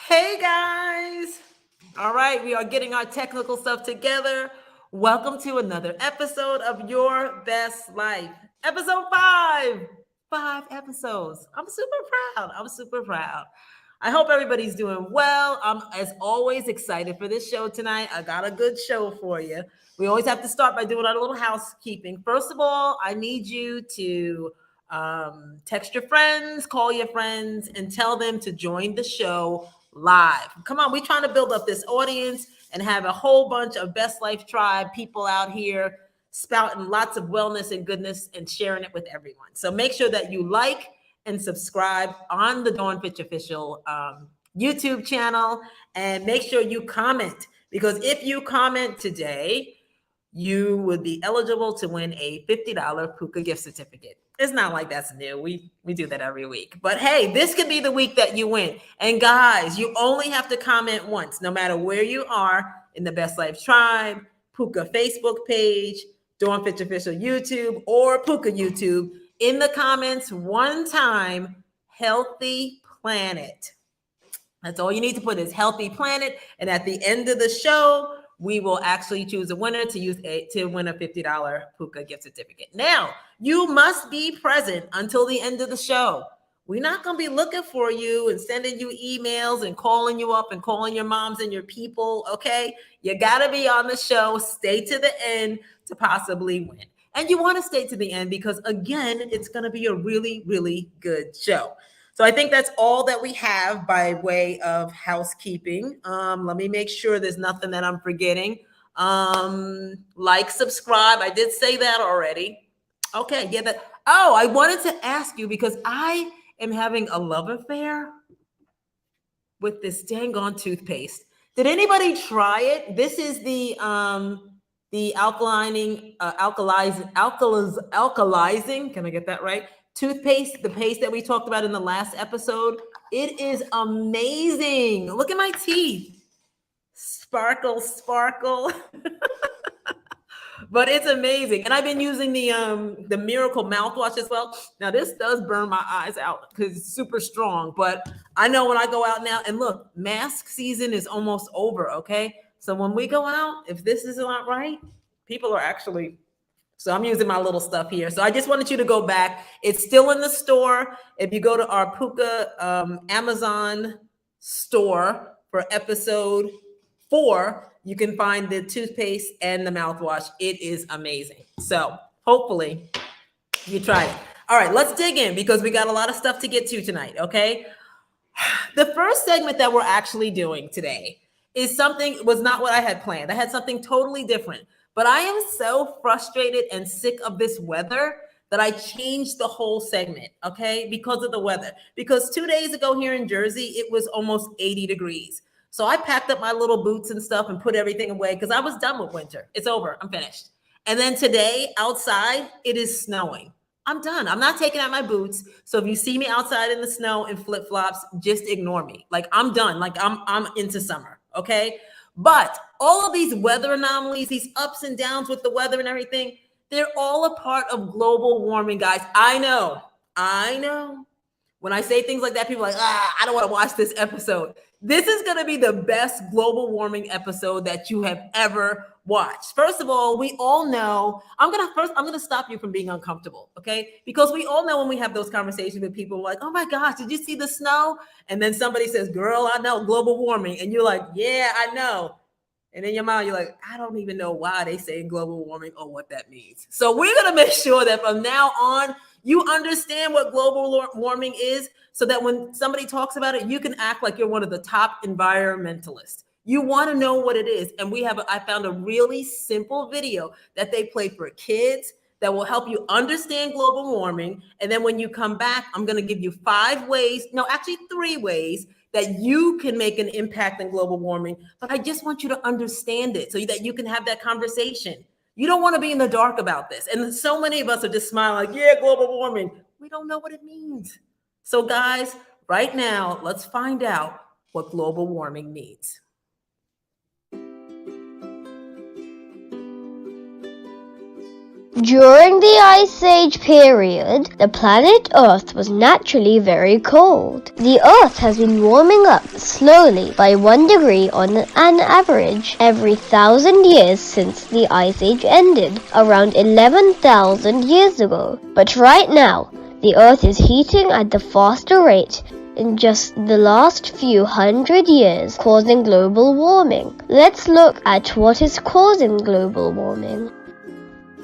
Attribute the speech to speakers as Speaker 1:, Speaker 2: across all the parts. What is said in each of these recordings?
Speaker 1: Hey guys! All right, we are getting our technical stuff together. Welcome to another episode of Your Best Life. Episode 5. 5 episodes. I'm super proud. I'm super proud. I hope everybody's doing well. I'm, as always, excited for this show tonight. I got a good show for you. We always have to start by doing our little housekeeping. First of all, I need you to text your friends, call your friends, and tell them to join the show live. Come on, we're trying to build up this audience and have a whole bunch of Best Life Tribe people out here spouting lots of wellness and goodness and sharing it with everyone. So make sure that you like and subscribe on the Dawn Fitch Official YouTube channel, and make sure you comment, because if you comment today, you would be eligible to win a $50 Pooka gift certificate. It's not like that's new. We do that every week. But hey, this could be the week that you win. And guys, you only have to comment once, no matter where you are in the Best Life Tribe, Pooka Facebook page, Dawn Fitch Official YouTube, or Pooka YouTube. In the comments one time, Healthy Planet. That's all you need to put is Healthy Planet. And at the end of the show, we will actually choose a winner to win a $50 Pooka gift certificate. Now, you must be present until the end of the show. We're not going to be looking for you and sending you emails and calling you up and calling your moms and your people, okay? You got to be on the show. Stay to the end to possibly win. And you want to stay to the end because, again, it's going to be a really, really good show. So I think that's all that we have by way of housekeeping. Let me make sure there's nothing that I'm forgetting. Like, subscribe. I did say that already. Okay, yeah. I wanted to ask you, because I am having a love affair with this dang on toothpaste. Did anybody try it? This is the alkalizing. Can I get that right? Toothpaste, the paste that we talked about in the last episode. It is amazing. Look at my teeth. Sparkle, sparkle. But it's amazing. And I've been using the Miracle mouthwash as well. Now, this does burn my eyes out because it's super strong. But I know when I go out now, and look, mask season is almost over, okay? So when we go out, if this is not right, people are actually... So I'm using my little stuff here. So I just wanted you to go back. It's still in the store. If you go to our Pooka Amazon store for episode 4, you can find the toothpaste and the mouthwash. It is amazing. So hopefully you try it. All right, let's dig in, because we got a lot of stuff to get to tonight, okay? The first segment that we're actually doing today was not what I had planned. I had something totally different. But I am so frustrated and sick of this weather that I changed the whole segment, okay, because of the weather. Because 2 days ago here in Jersey, it was almost 80 degrees. So I packed up my little boots and stuff and put everything away because I was done with winter. It's over. I'm finished. And then today, outside, it is snowing. I'm done. I'm not taking out my boots. So if you see me outside in the snow in flip-flops, just ignore me. Like, I'm done. Like, I'm into summer, okay? But all of these weather anomalies, these ups and downs with the weather and everything, they're all a part of global warming, guys. I know. When I say things like that, people are like, I don't want to watch this episode. This is going to be the best global warming episode that you have ever watched. First of all, we all know, I'm going to stop you from being uncomfortable, okay? Because we all know when we have those conversations with people like, oh my gosh, did you see the snow? And then somebody says, girl, I know, global warming. And you're like, yeah, I know. And in your mind, you're like, I don't even know why they say global warming or what that means. So we're going to make sure that from now on, you understand what global warming is, so that when somebody talks about it, you can act like you're one of the top environmentalists. You want to know what it is. And I found a really simple video that they play for kids that will help you understand global warming. And then when you come back, I'm going to give you 3 ways that you can make an impact in global warming. But I just want you to understand it so that you can have that conversation. You don't want to be in the dark about this. And so many of us are just smiling like, yeah, global warming. We don't know what it means. So guys, right now, let's find out what global warming means.
Speaker 2: During the Ice Age period, the planet Earth was naturally very cold. The Earth has been warming up slowly by 1 degree on an average every 1,000 years since the Ice Age ended, around 11,000 years ago. But right now, the Earth is heating at the faster rate in just the last few hundred years, causing global warming. Let's look at what is causing global warming.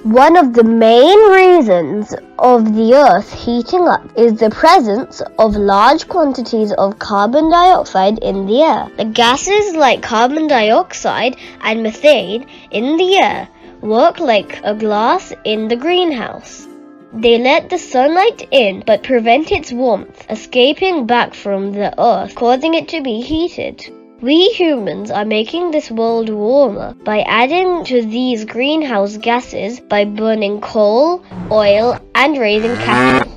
Speaker 2: One of the main reasons of the Earth heating up is the presence of large quantities of carbon dioxide in the air. The gases like carbon dioxide and methane in the air work like a glass in the greenhouse. They let the sunlight in but prevent its warmth escaping back from the Earth, causing it to be heated. We humans are making this world warmer by adding to these greenhouse gases by burning coal, oil, and raising cattle.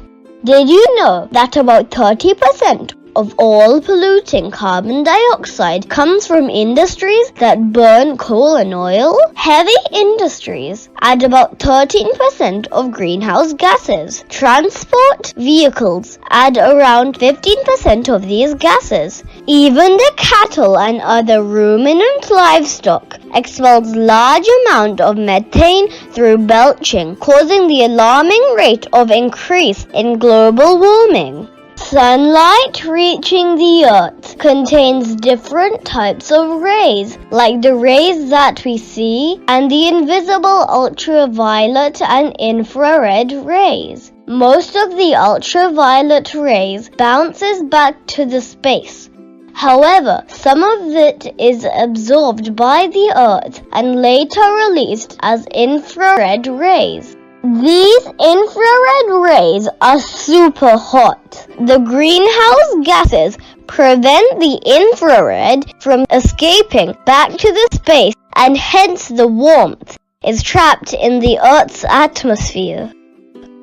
Speaker 2: Did you know that about 30% of all polluting carbon dioxide comes from industries that burn coal and oil? Heavy industries add about 13% of greenhouse gases. Transport vehicles add around 15% of these gases. Even the cattle and other ruminant livestock expels large amount of methane through belching, causing the alarming rate of increase in global warming. Sunlight reaching the Earth contains different types of rays, like the rays that we see and the invisible ultraviolet and infrared rays. Most of the ultraviolet rays bounces back to the space. However, some of it is absorbed by the Earth and later released as infrared rays. These infrared rays are super hot. The greenhouse gases prevent the infrared from escaping back to the space, and hence the warmth is trapped in the Earth's atmosphere.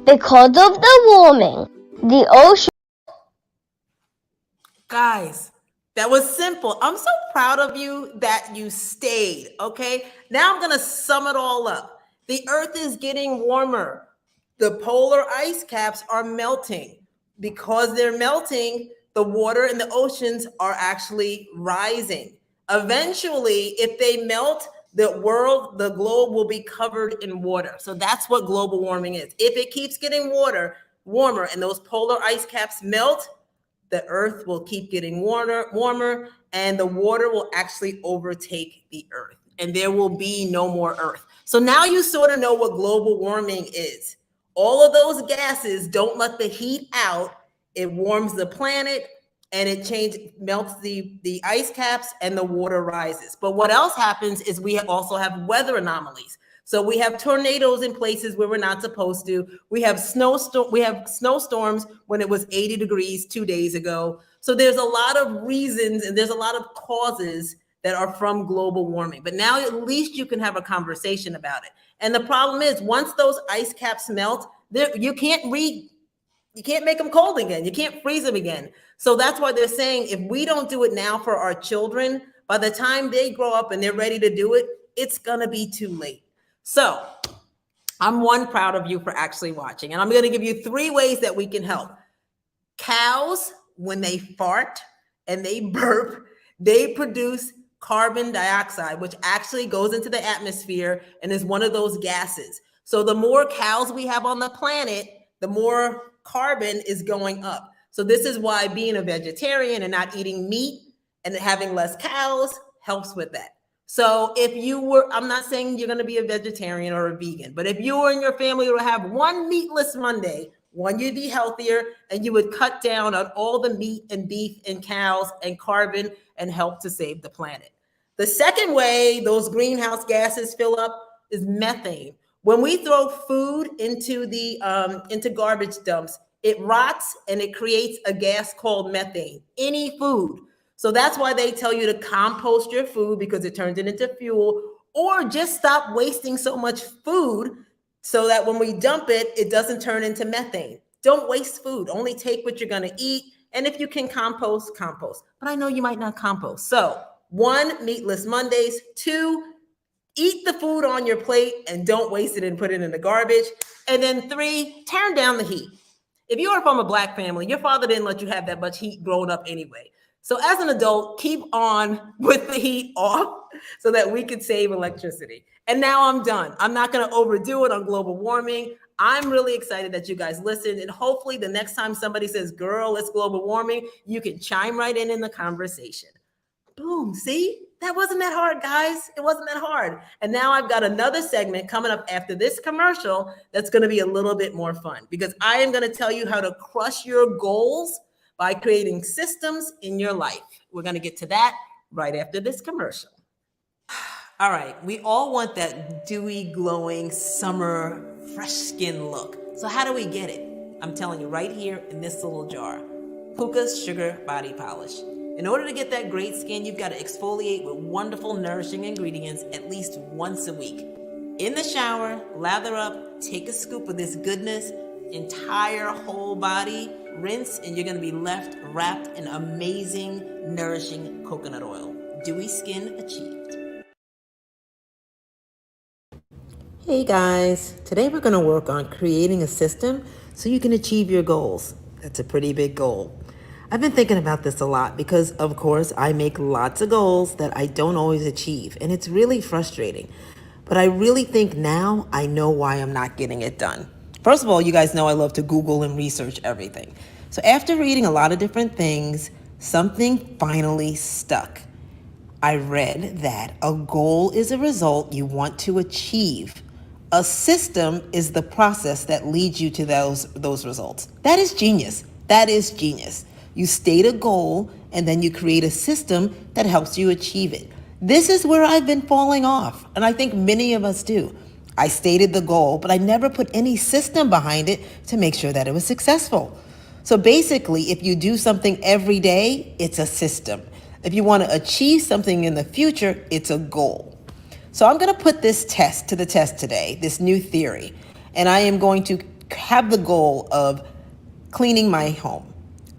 Speaker 2: Because of the warming, the ocean...
Speaker 1: Guys, that was simple. I'm so proud of you that you stayed, okay? Now I'm going to sum it all up. The Earth is getting warmer. The polar ice caps are melting. Because they're melting, the water in the oceans are actually rising. Eventually, if they melt, the globe will be covered in water. So that's what global warming is. If it keeps getting warmer, and those polar ice caps melt, the Earth will keep getting warmer, and the water will actually overtake the Earth, and there will be no more Earth. So now you sort of know what global warming is. All of those gases don't let the heat out. It warms the planet, and it melts the ice caps, and the water rises. But what else happens is we also have weather anomalies. So we have tornadoes in places where we're not supposed to. We have snowstorms when it was 80 degrees 2 days ago. So there's a lot of reasons, and there's a lot of causes that are from global warming. But now at least you can have a conversation about it. And the problem is, once those ice caps melt, you can't make them cold again. You can't freeze them again. So that's why they're saying if we don't do it now for our children, by the time they grow up and they're ready to do it, it's gonna be too late. So I'm proud of you for actually watching. And I'm gonna give you 3 ways that we can help. Cows, when they fart and they burp, they produce carbon dioxide, which actually goes into the atmosphere and is one of those gases. So the more cows we have on the planet, the more carbon is going up. So this is why being a vegetarian and not eating meat and having less cows helps with that. So if you were, I'm not saying you're going to be a vegetarian or a vegan, but if you and your family would have one meatless Monday, you'd be healthier, and you would cut down on all the meat and beef and cows and carbon and help to save the planet. The second way those greenhouse gases fill up is methane. When we throw food into garbage dumps, it rots and it creates a gas called methane. Any food. So that's why they tell you to compost your food, because it turns it into fuel, or just stop wasting so much food so that when we dump it, it doesn't turn into methane. Don't waste food. Only take what you're going to eat. And if you can compost. But I know you might not compost. So 1, meatless Mondays. 2, Eat the food on your plate and don't waste it and put it in the garbage. And then 3, turn down the heat. If you are from a Black family, your father didn't let you have that much heat growing up anyway. So as an adult, keep on with the heat off so that we could save electricity. And now I'm done. I'm not going to overdo it on global warming. I'm really excited that you guys listened. And hopefully the next time somebody says, girl, it's global warming, you can chime right in the conversation. Boom. See, that wasn't that hard, guys. It wasn't that hard. And now I've got another segment coming up after this commercial that's going to be a little bit more fun, because I am going to tell you how to crush your goals by creating systems in your life. We're going to get to that right after this commercial. All right, we all want that dewy, glowing, summer, fresh skin look. So how do we get it? I'm telling you right here in this little jar. Pooka's Sugar Body Polish. In order to get that great skin, you've got to exfoliate with wonderful, nourishing ingredients at least once a week. In the shower, lather up, take a scoop of this goodness, entire whole body, rinse, and you're going to be left wrapped in amazing, nourishing coconut oil. Dewy skin achieved. Hey guys, today we're going to work on creating a system so you can achieve your goals. That's a pretty big goal. I've been thinking about this a lot because, of course, I make lots of goals that I don't always achieve, and it's really frustrating. But I really think now I know why I'm not getting it done. First of all, you guys know I love to Google and research everything. So after reading a lot of different things, something finally stuck. I read that a goal is a result you want to achieve. A system is the process that leads you to those results. That is genius. That is genius. You state a goal and then you create a system that helps you achieve it. This is where I've been falling off, and I think many of us do. I stated the goal, but I never put any system behind it to make sure that it was successful. So basically, if you do something every day, it's a system. If you want to achieve something in the future, it's a goal. So I'm going to put this test to the test today, this new theory, and I am going to have the goal of cleaning my home.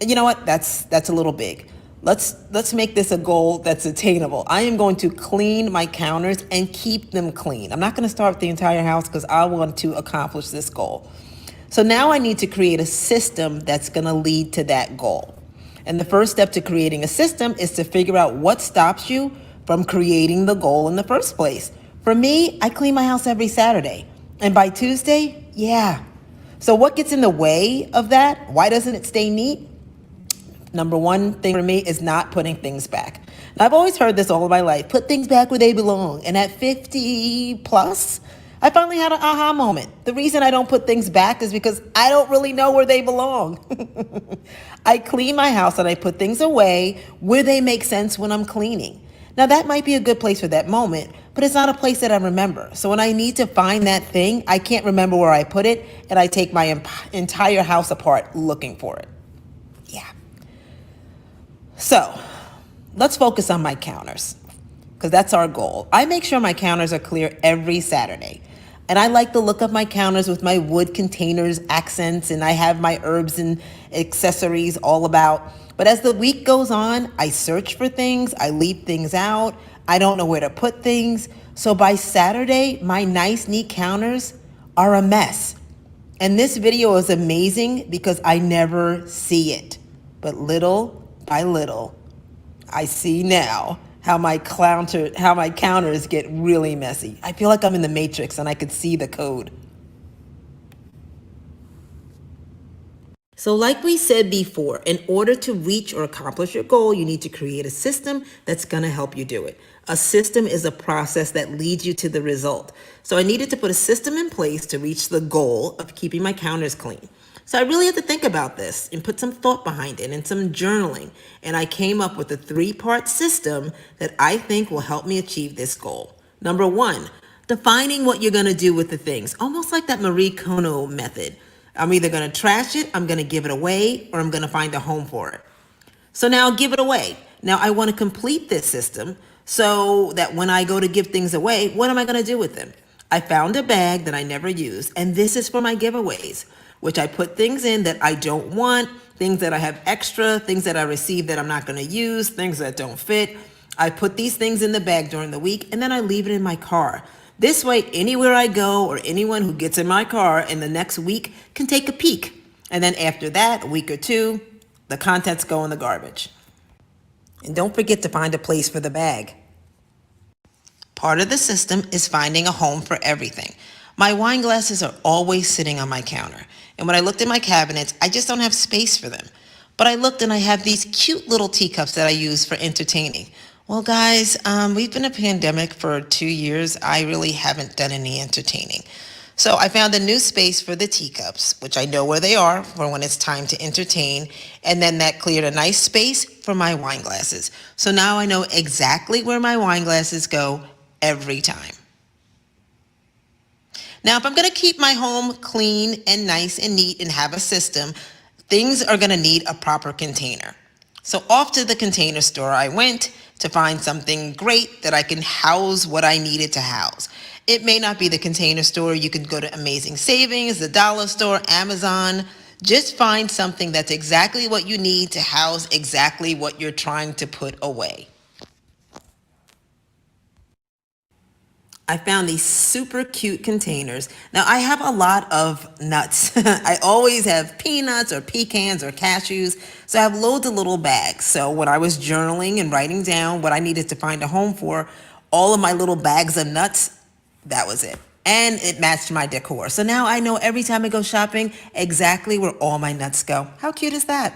Speaker 1: You know what? That's a little big. Let's make this a goal that's attainable. I am going to clean my counters and keep them clean. I'm not going to start with the entire house because I want to accomplish this goal. So now I need to create a system that's going to lead to that goal. And the first step to creating a system is to figure out what stops you from creating the goal in the first place. For me, I clean my house every Saturday. And by Tuesday, yeah. So what gets in the way of that? Why doesn't it stay neat? Number one thing for me is not putting things back. Now, I've always heard this all of my life, put things back where they belong. And at 50 plus, I finally had an aha moment. The reason I don't put things back is because I don't really know where they belong. I clean my house and I put things away where they make sense when I'm cleaning. Now, that might be a good place for that moment, but it's not a place that I remember. So when I need to find that thing, I can't remember where I put it, and I take my entire house apart looking for it. Yeah. So let's focus on my counters, because that's our goal. I make sure my counters are clear every Saturday. And I like the look of my counters with my wood containers, accents, and I have my herbs and accessories all about. But as the week goes on, I search for things, I leave things out, I don't know where to put things. So by Saturday, my nice, neat counters are a mess. And this video is amazing because I never see it. But little by little, I see now how my counters get really messy. I feel like I'm in the Matrix and I could see the code. So like we said before, in order to reach or accomplish your goal, you need to create a system that's going to help you do it. A system is a process that leads you to the result. So I needed to put a system in place to reach the goal of keeping my counters clean. So I really had to think about this and put some thought behind it and some journaling. And I came up with a 3-part system that I think will help me achieve this goal. Number 1, defining what you're going to do with the things, almost like that Marie Kondo method. I'm either going to trash it, I'm going to give it away, or I'm going to find a home for it. So now give it away. Now I want to complete this system so that when I go to give things away, what am I going to do with them? I found a bag that I never used, and this is for my giveaways, which I put things in that I don't want, things that I have extra, things that I received that I'm not going to use, things that don't fit. I put these things in the bag during the week and then I leave it in my car. This way, anywhere I go or anyone who gets in my car in the next week can take a peek. And then after that, a week or two, the contents go in the garbage. And don't forget to find a place for the bag. Part of the system is finding a home for everything. My wine glasses are always sitting on my counter. And when I looked in my cabinets, I just don't have space for them. But I looked and I have these cute little teacups that I use for entertaining. Well, guys, we've been in a pandemic for 2 years. I really haven't done any entertaining. So I found a new space for the teacups, which I know where they are for when it's time to entertain. And then that cleared a nice space for my wine glasses. So now I know exactly where my wine glasses go every time. Now, if I'm going to keep my home clean and nice and neat and have a system, things are going to need a proper container. So off to the container store I went to find something great that I can house what I needed to house. It may not be the container store. You can go to Amazing Savings, the dollar store, Amazon. Just find something that's exactly what you need to house exactly what you're trying to put away. I found these super cute containers. Now, I have a lot of nuts. I always have peanuts or pecans or cashews. So I have loads of little bags. So when I was journaling and writing down what I needed to find a home for, all of my little bags of nuts, that was it. And it matched my decor. So now I know every time I go shopping exactly where all my nuts go. How cute is that?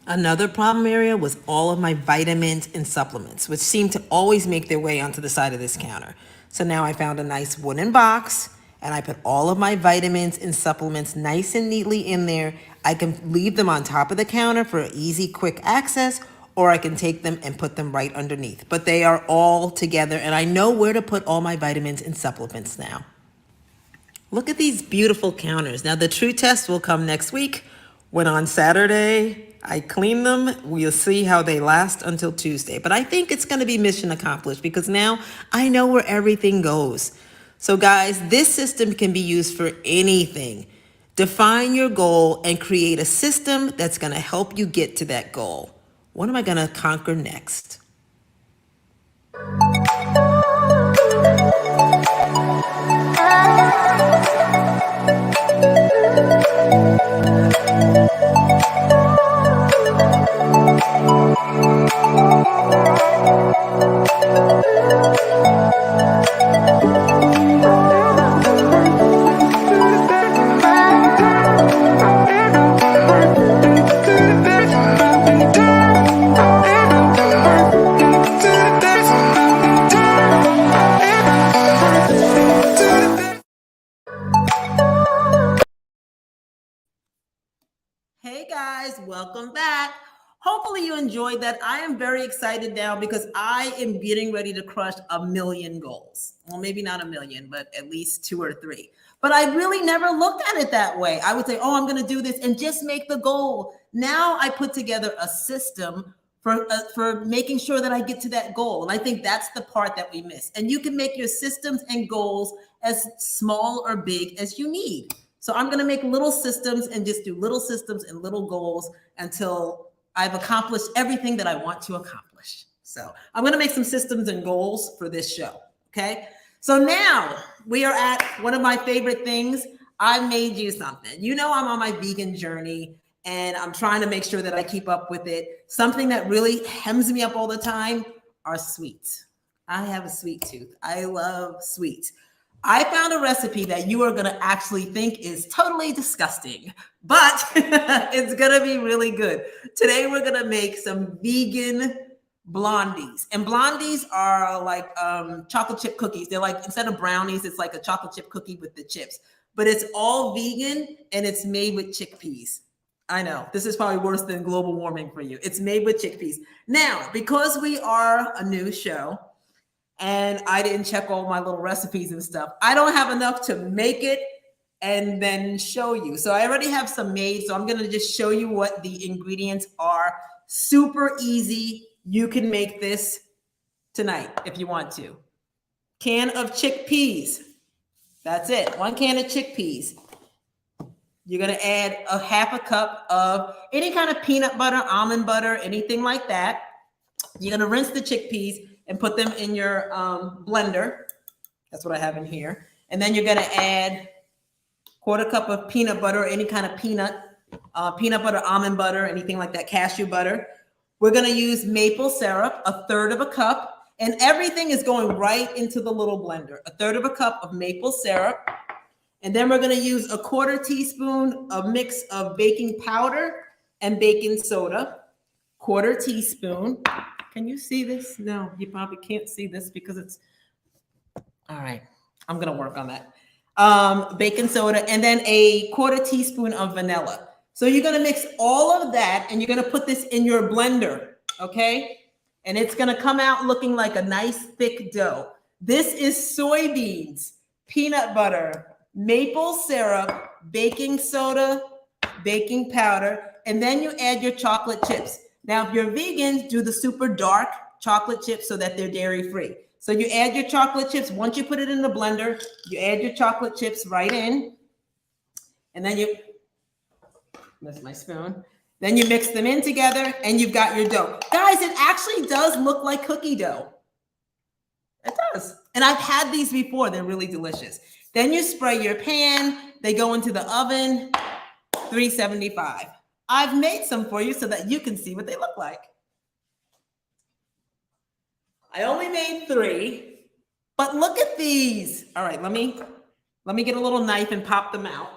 Speaker 1: Another problem area was all of my vitamins and supplements, which seem to always make their way onto the side of this counter. So now I found a nice wooden box and I put all of my vitamins and supplements nice and neatly in there. I can leave them on top of the counter for easy, quick access, or I can take them and put them right underneath. But they are all together and I know where to put all my vitamins and supplements now. Look at these beautiful counters. Now the true test will come next week when on Saturday I clean them. We'll see how they last until Tuesday. But I think it's going to be mission accomplished because now I know where everything goes. So guys, this system can be used for anything. Define your goal and create a system that's going to help you get to that goal. What am I going to conquer next? Hey guys, welcome back. Hopefully you enjoyed that. I am very excited now because I am getting ready to crush 1,000,000 goals. Well, maybe not 1,000,000, but at least 2 or 3. But I really never looked at it that way. I would say, oh, I'm going to do this and just make the goal. Now I put together a system for making sure that I get to that goal. And I think that's the part that we miss. And you can make your systems and goals as small or big as you need. So I'm going to make little systems and just do little systems and little goals until I've accomplished everything that I want to accomplish. So I'm going to make some systems and goals for this show. Okay. So now we are at one of my favorite things. I made you something. You know, I'm on my vegan journey and I'm trying to make sure that I keep up with it. Something that really hems me up all the time are sweets. I have a sweet tooth. I love sweets. I found a recipe that you are going to actually think is totally disgusting, but it's going to be really good. Today, we're going to make some vegan blondies. And blondies are like chocolate chip cookies. They're like, instead of brownies, it's like a chocolate chip cookie with the chips. But it's all vegan and it's made with chickpeas. I know, this is probably worse than global warming for you. It's made with chickpeas. Now, because we are a new show, and I didn't check all my little recipes and stuff, I don't have enough to make it and then show you. So I already have some made. So I'm going to just show you what the ingredients are. Super easy. You can make this tonight if you want to. Can of chickpeas. That's it. 1 can of chickpeas. You're going to add a 1/2 cup of any kind of peanut butter, almond butter, anything like that. You're gonna rinse the chickpeas and put them in your blender. That's what I have in here. And then you're gonna add quarter cup of peanut butter, or any kind of peanut butter, almond butter, anything like that, cashew butter. We're gonna use maple syrup, a third of a cup, and everything is going right into the little blender. A third of a cup of maple syrup. And then we're gonna use a quarter teaspoon, a mix of baking powder and baking soda. Quarter teaspoon. Can you see this? No, you probably can't see this because it's, all right, I'm gonna work on that. Baking soda, and then a quarter teaspoon of vanilla. So you're gonna mix all of that and you're gonna put this in your blender, okay? And it's gonna come out looking like a nice thick dough. This is soybeans, peanut butter, maple syrup, baking soda, baking powder, and then you add your chocolate chips. Now, if you're vegan, do the super dark chocolate chips so that they're dairy free. So you add your chocolate chips. Once you put it in the blender, you add your chocolate chips right in. And then you, that's my spoon. Then you mix them in together and you've got your dough. Guys, it actually does look like cookie dough. It does. And I've had these before. They're really delicious. Then you spray your pan. They go into the oven, 375. I've made some for you so that you can see what they look like. I only made 3, but look at these. All right, let me get a little knife and pop them out.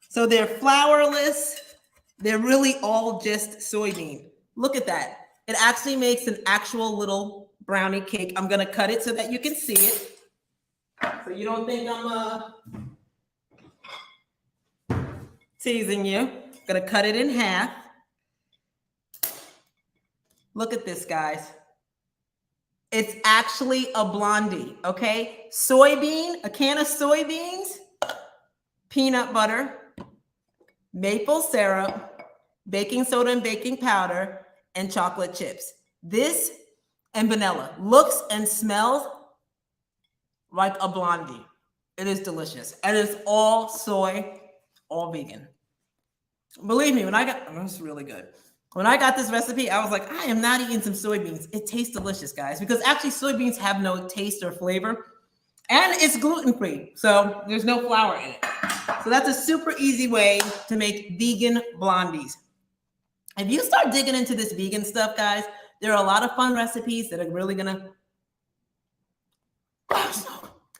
Speaker 1: So they're flourless. They're really all just soybean. Look at that. It actually makes an actual little brownie cake. I'm gonna cut it so that you can see it. So you don't think I'm teasing you. I'm gonna cut it in half. Look at this, guys. It's actually a blondie, okay? Soybean, a can of soybeans, peanut butter, maple syrup, baking soda and baking powder, and chocolate chips. This and vanilla looks and smells like a blondie. It is delicious. And it's all soy, all vegan. Believe me, it's really good. When I got this recipe, I was like, I am not eating some soybeans. It tastes delicious, guys, because actually soybeans have no taste or flavor, and it's gluten-free, so there's no flour in it. So that's a super easy way to make vegan blondies. If you start digging into this vegan stuff, guys, there are a lot of fun recipes that are really gonna, it's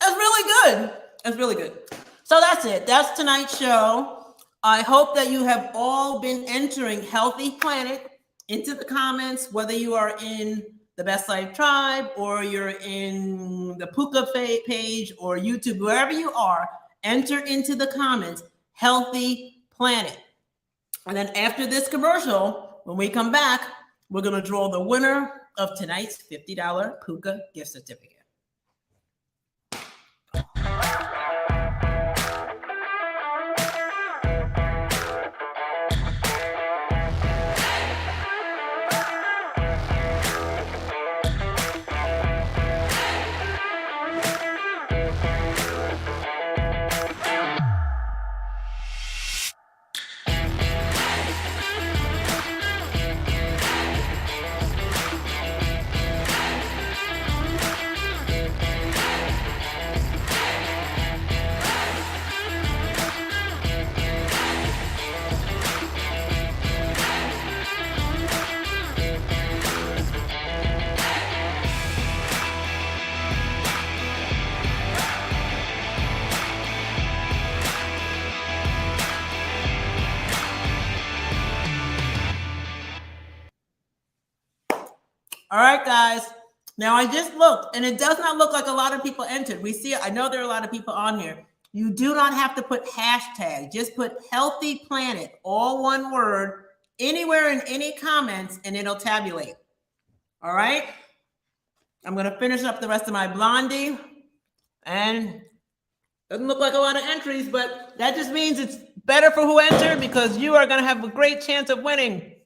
Speaker 1: really good. It's really good. So that's it. That's tonight's show. I hope that you have all been entering Healthy Planet into the comments, whether you are in the Best Life Tribe or you're in the Pooka page or YouTube, wherever you are, enter into the comments, Healthy Planet. And then after this commercial, when we come back, we're going to draw the winner of tonight's $50 Pooka gift certificate. All right, guys. Now I just looked, and it does not look like a lot of people entered. We see, I know there are a lot of people on here. You do not have to put hashtag. Just put Healthy Planet, all one word, anywhere in any comments, and it'll tabulate. All right? I'm going to finish up the rest of my blondie. And doesn't look like a lot of entries, but that just means it's better for who entered, because you are going to have a great chance of winning.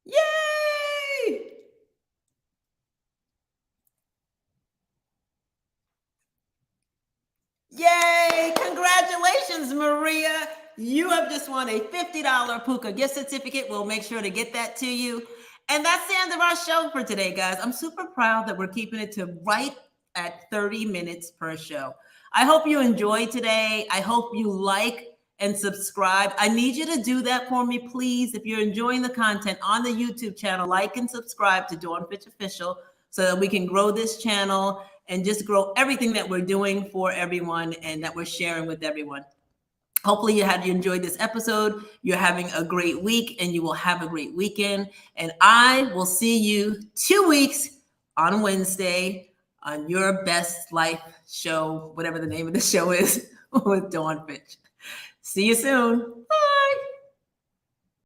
Speaker 1: Yay! Yay! Congratulations, Maria. You have just won a $50 Pooka gift certificate. We'll make sure to get that to you. And that's the end of our show for today, guys. I'm super proud that we're keeping it to right at 30 minutes per show. I hope you enjoyed today. I hope you like and subscribe. I need you to do that for me, please. If you're enjoying the content on the YouTube channel, like and subscribe to Dawn Fitch Official so that we can grow this channel and just grow everything that we're doing for everyone and that we're sharing with everyone. Hopefully you enjoyed this episode. You're having a great week and you will have a great weekend. And I will see you 2 weeks on Wednesday on Your Best Life show, whatever the name of the show is, with Dawn Fitch. See you soon. Bye.